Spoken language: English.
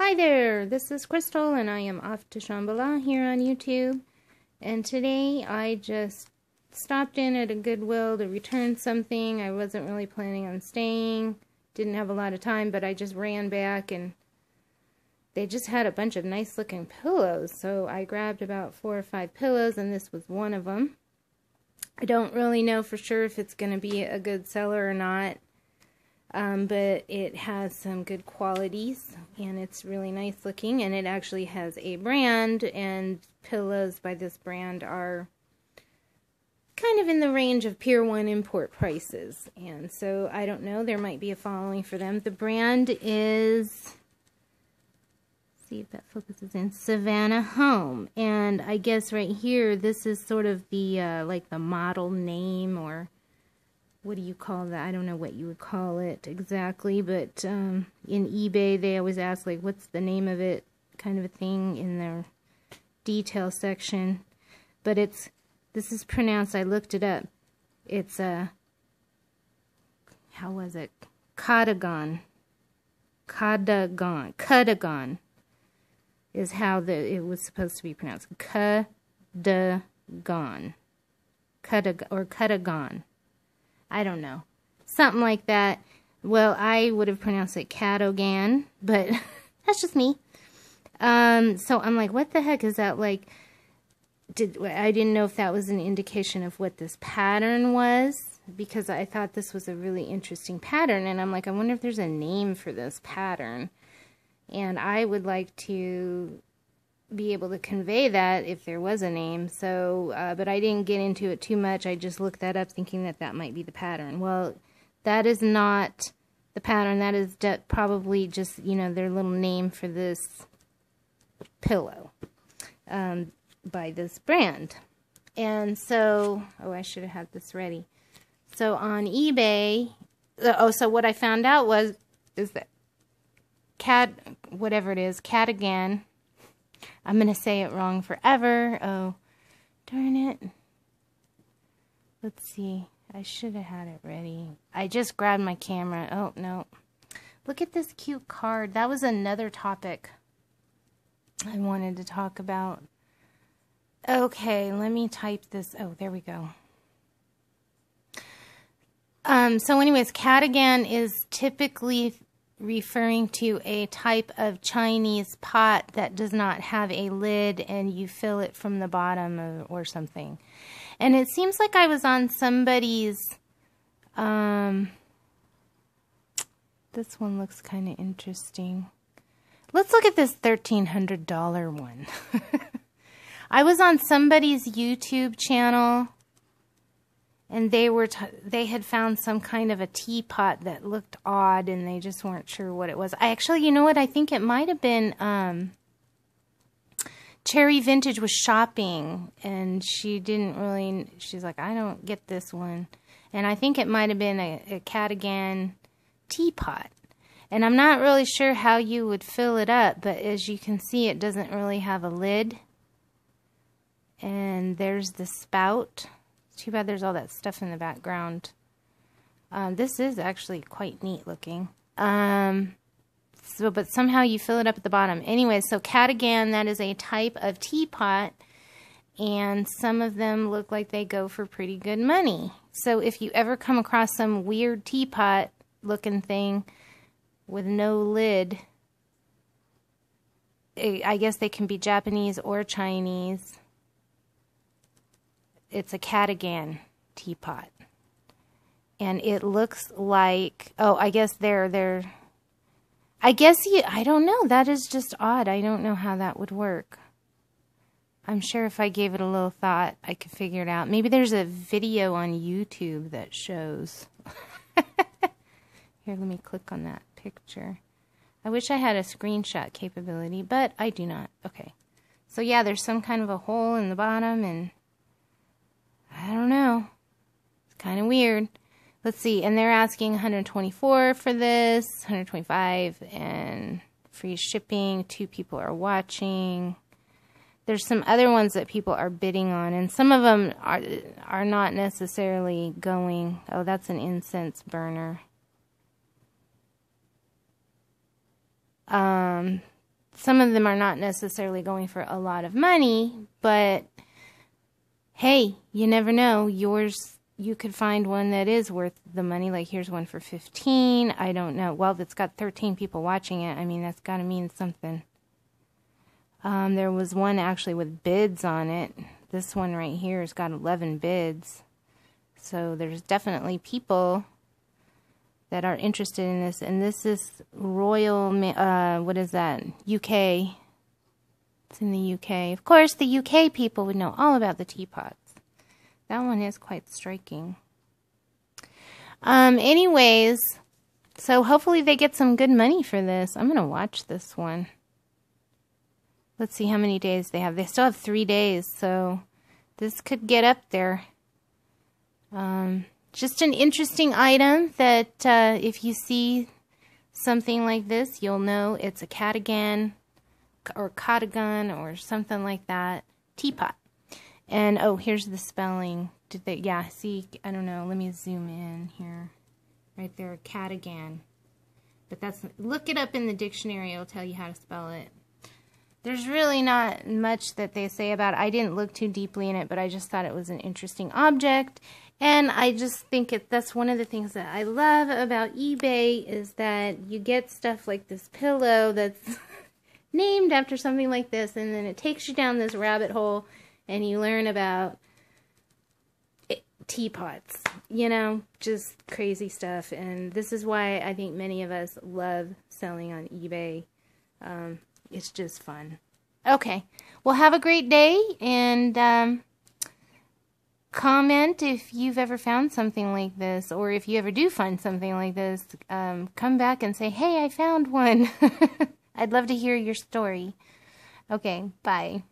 Hi there, this is Crystal and I am off to Shambhala here on YouTube. And today I just stopped in at a Goodwill to return something. I wasn't really planning on staying, didn't have a lot of time, but I just ran back and they just had a bunch of nice looking pillows. So I grabbed about 4 or 5 pillows and this was one of them. I don't really know for sure if it's going to be a good seller or not. But it has some good qualities and it's really nice looking, and it actually has a brand, and pillows by this brand are kind of in the range of Pier 1 import prices, and so I don't know, there might be a following for them. The brand is, see if that focuses in, Savannah Home, and I guess right here this is sort of the like the model name, or what do you call that? I don't know what you would call it exactly, but in eBay they always ask, like, what's the name of it, kind of a thing in their detail section. But this is pronounced, I looked it up, it's how was it? Cadogan. Cadogan. Kuh-duh-gun is how it was supposed to be pronounced. Kuh-duh-gun. Or Kuh-duh-gun. I don't know. Something like that. Well, I would have pronounced it Cadogan, but that's just me. So I'm like, what the heck is that? Like, I didn't know if that was an indication of what this pattern was, because I thought this was a really interesting pattern, and I'm like, I wonder if there's a name for this pattern. And I would like to be able to convey that if there was a name. So, but I didn't get into it too much. I just looked that up thinking that that might be the pattern. Well, that is not the pattern. That is probably just, you know, their little name for this pillow by this brand. And so, oh, I should have had this ready. So on eBay, so what I found out is that whatever it is, Cadogan, I'm going to say it wrong forever. Oh, darn it. Let's see. I should have had it ready. I just grabbed my camera. Oh, no. Look at this cute card. That was another topic I wanted to talk about. Okay, let me type this. Oh, there we go. So anyways, Cadogan is typically referring to a type of Chinese pot that does not have a lid and you fill it from the bottom or something. And it seems like I was on somebody's, this one looks kind of interesting. Let's look at this $1,300 one. I was on somebody's YouTube channel, and they had found some kind of a teapot that looked odd, and they just weren't sure what it was. Actually, you know what? I think it might have been Cherry Vintage was shopping, and she's like, I don't get this one. And I think it might have been a Cadogan teapot. And I'm not really sure how you would fill it up, but as you can see, it doesn't really have a lid. And there's the spout. Too bad there's all that stuff in the background. This is actually quite neat looking. But somehow you fill it up at the bottom. Anyway, so Cadogan, that is a type of teapot, and some of them look like they go for pretty good money. So if you ever come across some weird teapot looking thing with no lid, I guess they can be Japanese or Chinese. It's a Cadogan teapot. And it looks like, oh, I guess I don't know. That is just odd. I don't know how that would work. I'm sure if I gave it a little thought, I could figure it out. Maybe there's a video on YouTube that shows. Here, let me click on that picture. I wish I had a screenshot capability, but I do not. Okay. So yeah, there's some kind of a hole in the bottom, and I don't know. It's kind of weird. Let's see. And they're asking $124 for this, $125, and free shipping. 2 people are watching. There's some other ones that people are bidding on, and some of them are not necessarily going. Oh, that's an incense burner. some of them are not necessarily going for a lot of money, but hey, you never know. Yours, you could find one that is worth the money. Like here's one for 15. I don't know. Well, it's got 13 people watching it. I mean, that's got to mean something. There was one actually with bids on it. This one right here has got 11 bids. So there's definitely people that are interested in this. And this is Royal, what is that? UK. It's in the UK. Of course, the UK people would know all about the teapots. That one is quite striking. Anyways, so hopefully they get some good money for this. I'm going to watch this one. Let's see how many days they have. They still have 3 days, so this could get up there. Just an interesting item that if you see something like this, you'll know it's a Cadogan or Cadogan or something like that. Teapot. And oh, here's the spelling. Did they? Yeah, see, I don't know. Let me zoom in here. Right there, Cadogan. But that's, look it up in the dictionary. It'll tell you how to spell it. There's really not much that they say about it. I didn't look too deeply in it, but I just thought it was an interesting object. And I just think that's one of the things that I love about eBay is that you get stuff like this pillow that's named after something like this, and then it takes you down this rabbit hole and you learn about teapots, you know, just crazy stuff. And this is why I think many of us love selling on eBay. It's just fun. Okay, well, have a great day, and comment if you've ever found something like this, or if you ever do find something like this, come back and say, hey, I found one. I'd love to hear your story. Okay, bye.